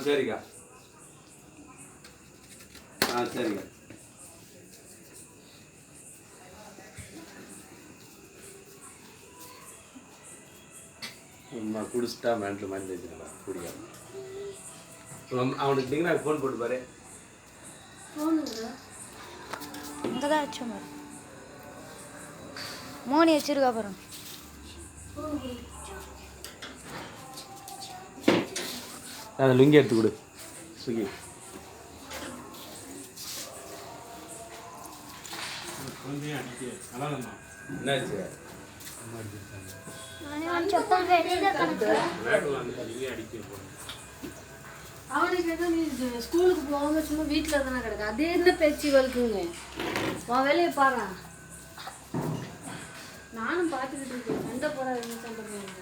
சரிக்கா. சரிங்க. அம்மா குடிச்சிட்டா மேண்ட்ல மாதிரி வச்சுக்கலாம் குடிக்காம. அவனுக்கு நீங்கள் ஃபோன் போட்டு பாரு. இங்கே தான் வச்சோம் பாரு. மோனி வச்சிருக்கா பாருங்க. அந்த லுங்கி எடுத்து கொடு சுகி. என்னாச்சு? அவனுக்கு நீ ஸ்கூலுக்கு போகாம சும்மா வீட்டில் தானே கிடக்கு. அதே என்ன பேச்சு வலிக்குங்க. உன் வேலையை பாரு. நானும் பார்த்துக்கிட்டு இருக்கேன். சண்டை போடாது, சண்டை போடுங்க.